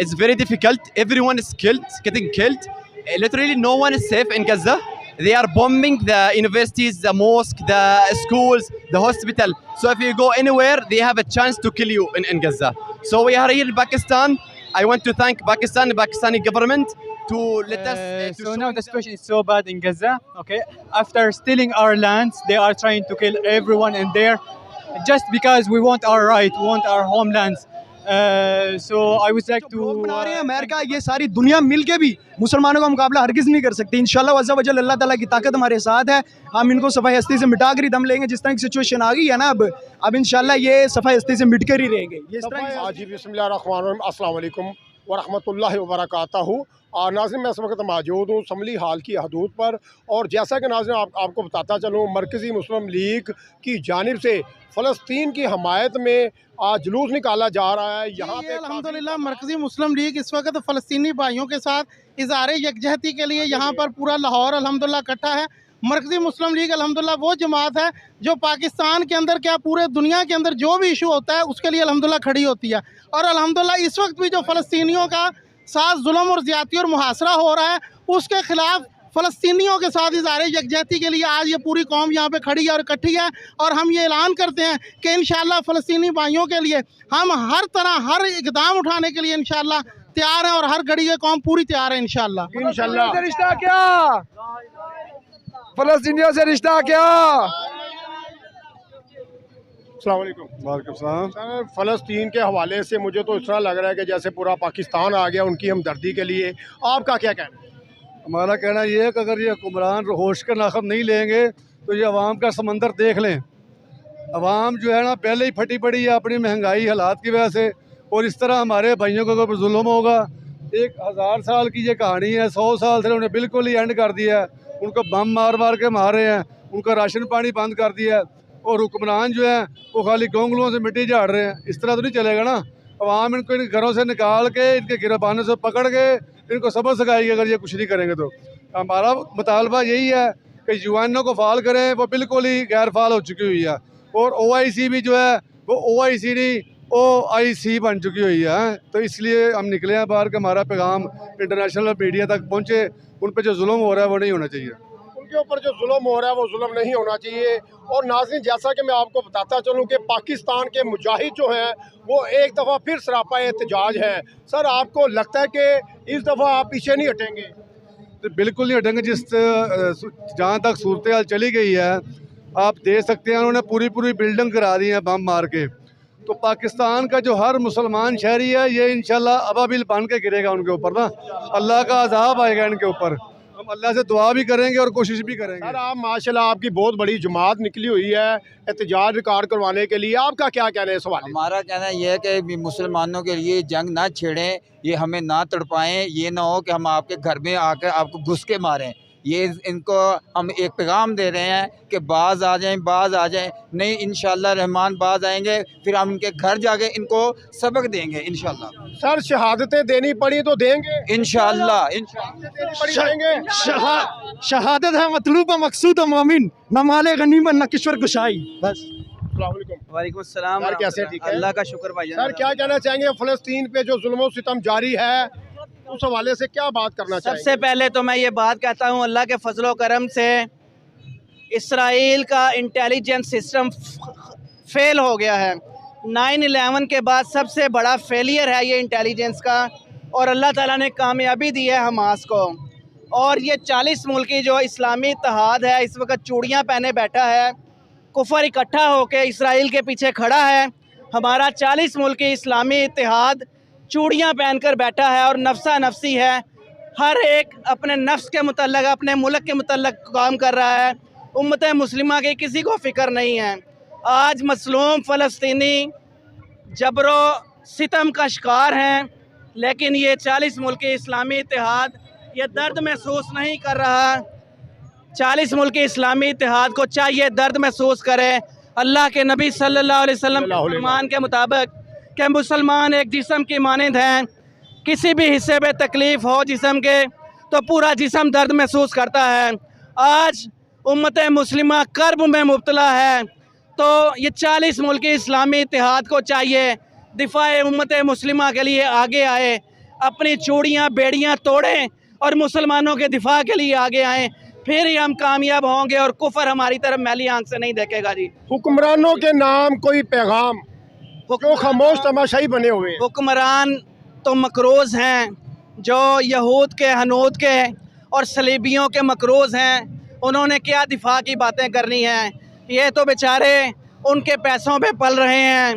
It's very difficult. Everyone is killed, getting killed. Literally, no one is safe in Gaza. They are bombing the universities, the mosque, the schools, the hospital. So if you go anywhere, they have a chance to kill you in Gaza. So we are here in Pakistan. I want to thank Pakistan, the Pakistani government, to let us. To So show now the them- situation is so bad in Gaza. Okay, after stealing our lands, they are trying to kill everyone in there, just because we want our right, we want our homelands. So I would like to. लोग बना रहे हैं America, ये सारी दुनिया मिल के भी मुसलमानों का मुकाबला हरगिज़ नहीं कर सकती। इंशाल्लाह वज़्ज़ा वजल अल्लाह ताला की ताकत हमारे साथ है। हम इनको सफ़ाई हस्ती से मिटा कर ही दम लेंगे। जिस तरह की सिचुएशन आ गई है ना, अब इंशाल्लाह ये सफ़ाई हस्ती से मिट कर ही रहेंगे। ये इस तरह की जी बिस्मिल्लाहिर्रहमानिर्रहीम, अस्सलाम वालेकुम वरहमतुल्लाहि वबरकातुहू। नाज़रीन, मैं इस वक्त मौजूद हूँ समली हाल की हदूद पर, और जैसा कि नाज़रीन आपको बताता चलूँ, मरकज़ी मुस्लिम लीग की जानिब से फ़लस्तीन की हमायत में आज जुलूस निकाला जा रहा है। यहाँ पे अल्हम्दुलिल्लाह मरकज़ी मुस्लिम लीग इस वक्त फ़लस्तीनी भाइयों के साथ इज़हार यकजहती के लिए यहाँ पर पूरा लाहौर अल्हम्दुलिल्लाह इकट्ठा है। मरकज़ी मुस्लिम लीग अल्हम्दुलिल्लाह वो जमात है जो पाकिस्तान के अंदर क्या पूरे दुनिया के अंदर जो भी इशू होता है उसके लिए अल्हम्दुलिल्लाह खड़ी होती है। और अल्हम्दुलिल्लाह इस वक्त भी जो फ़लस्तीनियों का साथ जुल्म और ज़्यादती और मुहासरा हो रहा है, उसके ख़िलाफ़ फ़लस्तीनियों के साथ इज़हार यकजहती के लिए आज ये पूरी कौम यहाँ पे खड़ी है और इकट्ठी है। और हम ये ऐलान करते हैं कि इंशाअल्लाह फ़लस्तीनी भाइयों के लिए हम हर तरह हर इक़दाम उठाने के लिए इंशाअल्लाह तैयार हैं, और हर घड़ी ये कौम पूरी तैयार है इंशाअल्लाह। इंशाल्लाह रिश्ता क्या, फ़लस्तीनियों से रिश्ता क्या। अस्सलाम वालेकुम। वालेकुम सलाम। सर, फ़लस्तीन के हवाले से मुझे तो इस तरह लग रहा है कि जैसे पूरा पाकिस्तान आ गया उनकी हमदर्दी के लिए। आपका क्या कहना है? हमारा कहना ये है कि अगर ये हुक्मरान होश का नाखब नहीं लेंगे तो ये अवाम का समंदर देख लें। अवाम जो है ना पहले ही फटी पड़ी है अपनी महंगाई हालात की वजह से, और इस तरह हमारे भाइयों के ऊपर जुल्म होगा। 1000 साल की ये कहानी है, 100 साल से उन्हें बिल्कुल ही एंड कर दिया है। उनको बम मार मार के मारे हैं, उनका राशन पानी बंद कर दिया है, और हुक्मरान जो है वो खाली गोंगलों से मिट्टी झाड़ रहे हैं। इस तरह तो नहीं चलेगा ना। अवाम इनको इन घरों से निकाल के इनके गिरबानों से पकड़ के इनको सबक सिखाएगी अगर ये कुछ नहीं करेंगे तो। हमारा मुतालबा यही है कि यूएनओ को फाल करें, वो बिल्कुल ही गैर फाल हो चुकी हुई है, और OIC भी जो है वो OIC नहीं OIC बन चुकी हुई है। तो इसलिए हम निकले हैं बाहर कि हमारा पैगाम इंटरनेशनल मीडिया तक पहुँचे। उन पर जो जुल्म हो रहा है वो नहीं होना चाहिए। उनके ऊपर जो जुल्म हो रहा है वो जुल्म नहीं होना चाहिए। और नाज़रीन, जैसा कि मैं आपको बताता चलूँ कि पाकिस्तान के मुजाहिद जो हैं वो एक दफ़ा फिर सरापा एहतजाज है। सर, आपको लगता है कि इस दफ़ा आप पीछे नहीं हटेंगे? तो बिल्कुल नहीं हटेंगे। जहाँ तक सूरत हाल चली गई है आप देख सकते हैं, उन्होंने पूरी पूरी बिल्डिंग करा दी है बम मार के। तो पाकिस्तान का जो हर मुसलमान शहरी है ये इंशाल्लाह अबाबिल बन के गिरेगा उनके ऊपर ना। अल्लाह का अजाब आएगा इनके ऊपर। हम अल्लाह से दुआ भी करेंगे और कोशिश भी करेंगे। सर, आप माशाल्लाह आपकी बहुत बड़ी जमात निकली हुई है एहतजाज रिकॉर्ड करवाने के लिए। आपका क्या कहना है इस हवाले? हमारा कहना यह है कि मुसलमानों के लिए जंग ना छेड़ें, ये हमें ना तड़पाएं। ये ना हो कि हम आपके घर में आकर आपको घुस के मारें। ये इनको हम एक पैगाम दे रहे हैं कि बाज आ जाएं। नहीं, इंशाल्लाह रहमान बाज आएंगे, फिर हम इनके घर जाके इनको सबक देंगे इंशाल्लाह। सर, शहादतें देनी पड़ी तो देंगे इंशाल्लाह देंगे। शहादत है मतलूब मकसूद मोमिन, न माले गनीमत न किश्वर कुशाई। बस। वालेकुम अस्सलाम। सर, कैसे ठीक है? अल्लाह का शुक्र भाईजान। सर, क्या कहना चाहेंगे फ़लस्तीन पे जो जुल्म सितम जारी है उस हवाले से क्या बात करना चाहेंगे? सबसे पहले तो मैं ये बात कहता हूँ, अल्लाह के फजलो करम से इसराइल का इंटेलिजेंस सिस्टम फेल हो गया है। 9/11 के बाद सबसे बड़ा फेलियर है ये इंटेलिजेंस का, और अल्लाह ताला ने कामयाबी दी है हमास को। और ये 40 मुल्की जो इस्लामी इत्तेहाद है इस वक्त चूड़ियाँ पहने बैठा है, कुफर इकट्ठा होकर इसराइल के पीछे खड़ा है। हमारा 40 मुल्की इस्लामी इत्तेहाद चूड़ियाँ पहनकर बैठा है और नफ्सा नफसी है। हर एक अपने नफ्स के मुतल्लक, अपने मुल्क के मुतल्लक काम कर रहा है। उम्मत मुस्लिमा की किसी को फ़िक्र नहीं है। आज मसलूम फ़लस्तीनी जबरो सितम का शिकार हैं, लेकिन ये 40 मुल्की इस्लामी इत्तेहाद ये दर्द महसूस नहीं कर रहा। 40 मुल्की इस्लामी इत्तेहाद को चाहिए दर्द महसूस करें। अल्लाह के नबी सल्लल्लाहु अलैहि वसल्लम के फरमान के मुताबिक कि मुसलमान एक जिस्म की मानंद हैं। किसी भी हिस्से पे तकलीफ़ हो जिस्म के तो पूरा जिस्म दर्द महसूस करता है। आज उम्मत मुस्लिमा कर्ब में मुब्तला है, तो ये 40 मुल्की इस्लामी इत्तेहाद को चाहिए दिफाए उम्मत मुस्लिमा के लिए आगे आए। अपनी चूड़ियाँ बेड़ियाँ तोड़ें और मुसलमानों के दिफा के लिए आगे आएँ, फिर ही हम कामयाब होंगे और कुफर हमारी तरफ मैली आंख से नहीं देखेगा जी। हुक्मरानों के नाम कोई पैगाम जो खामोश तमाशाई बने हुए हैं। हुक्मरान तो मकरोज़ हैं, जो यहूद के, हनूद के और सलीबियों के मकरोज़ हैं। उन्होंने क्या दिफा की बातें करनी हैं, ये तो बेचारे उनके पैसों पे पल रहे हैं।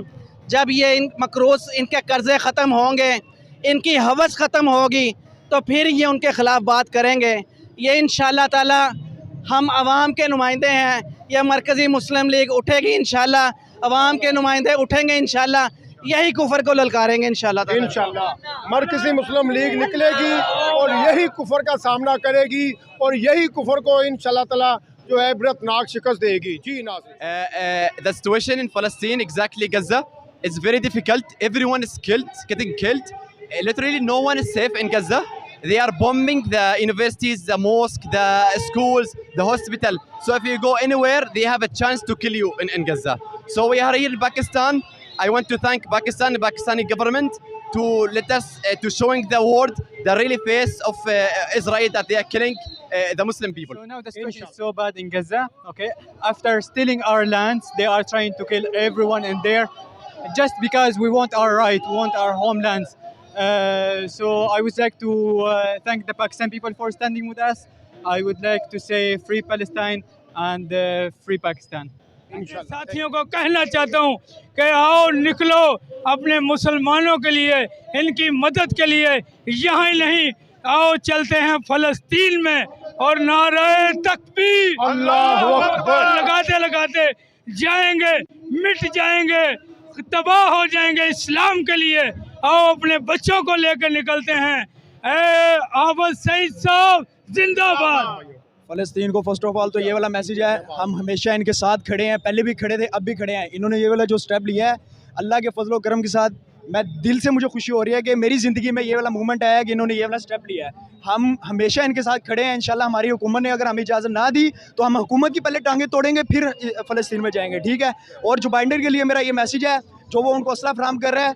जब ये इन मकरोज़, इनके कर्ज़े ख़त्म होंगे, इनकी हवस ख़त्म होगी, तो फिर ये उनके ख़िलाफ़ बात करेंगे। ये इंशाअल्लाह ताला हम आवाम के नुमाइंदे हैं, यह मरकज़ी मुस्लिम लीग उठेगी इंशाअल्लाह, आवाम के नुमाइंदे उठेंगे इंशाअल्लाह, यही कुफर को ललकारेंगे इंशाअल्लाह ताला। इंशाअल्लाह मरकज़ी मुस्लिम लीग निकलेगी और यही कुफर का सामना करेगी और यही कुफर को इंशाअल्लाह ताला जो है इबरतनाक शिकस्त देगी। जी नाज़रीन, The situation in Palestine, exactly Gaza, is very difficult. Everyone is killed, getting killed. Literally, no one is safe in Gaza. They are bombing the universities, the mosque, the schools, the hospital. So if you go anywhere, they have a chance to kill you in Gaza. So we are here in Pakistan. I want to thank Pakistan, the Pakistani government, to let us to showing the world the real face of Israel, that they are killing the Muslim people. So now the situation is so bad in Gaza. Okay, after stealing our lands, they are trying to kill everyone in there, just because we want our right, we want our homelands. So I would like to thank the Pakistan people for standing with us. I would like to say free Palestine and free Pakistan. साथियों को कहना चाहता हूँ कि आओ निकलो अपने मुसलमानों के लिए, इनकी मदद के लिए। यहाँ ही नहीं, आओ चलते हैं फ़लस्तीन में और नारे तकबीर अल्लाहु अकबर लगाते लगाते जाएंगे, मिट जाएंगे, तबाह हो जाएंगे इस्लाम के लिए। आओ अपने बच्चों को लेकर निकलते हैं। आबद सईद साहब जिंदाबाद। फ़लस्तीन को फर्स्ट ऑफ ऑल तो ये वाला मैसेज है, हम हमेशा इनके साथ खड़े हैं, पहले भी खड़े थे, अब भी खड़े हैं। इन्होंने ये वाला जो स्टेप लिया है, अल्लाह के फजल व करम के साथ, मैं दिल से मुझे खुशी हो रही है कि मेरी ज़िंदगी में ये वाला मूवमेंट आया है कि इन्होंने ये वाला स्टेप लिया है। हम हमेशा इनके साथ खड़े हैं। इंशाल्लाह हमारी हुकूमत ने अगर हमें इजाज़त ना दी तो हम हुकूमत की पहले टांगे तोड़ेंगे, फिर फ़लस्तीन में जाएंगे, ठीक है। और जो बाइंडर के लिए मेरा ये मैसेज है, जो वो उनको असला फराहम कर रहा है,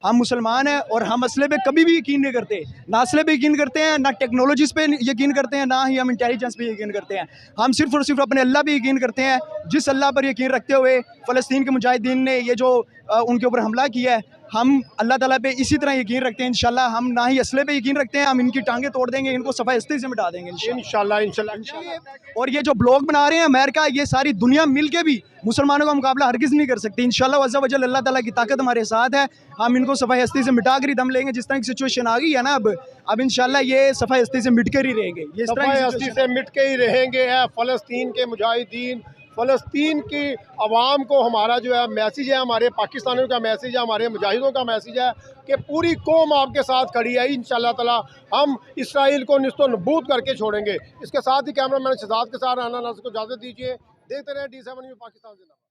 हम मुसलमान हैं और हम असले पे कभी भी यकीन नहीं करते, ना असले पे यकीन करते हैं, ना टेक्नोलॉजीज़ पे यकीन करते हैं, ना ही हम इंटेलिजेंस पे यकीन करते हैं। हम सिर्फ़ और सिर्फ अपने अल्लाह पे यकीन करते हैं। जिस अल्लाह पर यकीन रखते हुए फ़लस्तीन के मुजाहिदीन ने ये जो उनके ऊपर हमला किया है, हम अल्लाह ताला पे इसी तरह यकीन रखते हैं। इंशाल्लाह हम ना ही असले पे यकीन रखते हैं, हम इनकी टांगे तोड़ देंगे, इनको सफ़ाई से मिटा देंगे इंशाल्लाह इंशाल्लाह। और ये जो ब्लॉग बना रहे हैं अमेरिका, ये सारी दुनिया मिल के भी मुसलमानों का मुकाबला हरगिज़ नहीं कर सकती। इंशाल्लाह अज़्ज़ा वजल अल्लाह ताला की ताकत हमारे साथ है। हम इनको सफ़ाई हस्ती से मिटा कर ही दम लेंगे। जिस तरह की सिचुएशन आ गई है ना, अब इंशाल्लाह ये सफ़ाई हस्ती से मिट कर ही रहेंगे। ये सफ़ाई हस्ती से मिट के ही रहेंगे। फ़लस्तीन के मुजाहिदीन, फ़लस्तीन की आवाम को हमारा जो है मैसेज है, हमारे पाकिस्तानियों का मैसेज है, हमारे मुजाहिदों का मैसेज है कि पूरी कौम आपके साथ खड़ी है। इंशाल्लाह ताला हम इसराइल को निस्तो नबूद करके छोड़ेंगे। इसके साथ ही कैमरा मैन शहजाद के साथ राना नासिर को इजाज़त दीजिए। देखते रहे D7 न्यूज़ पाकिस्तान जिंदाबाद।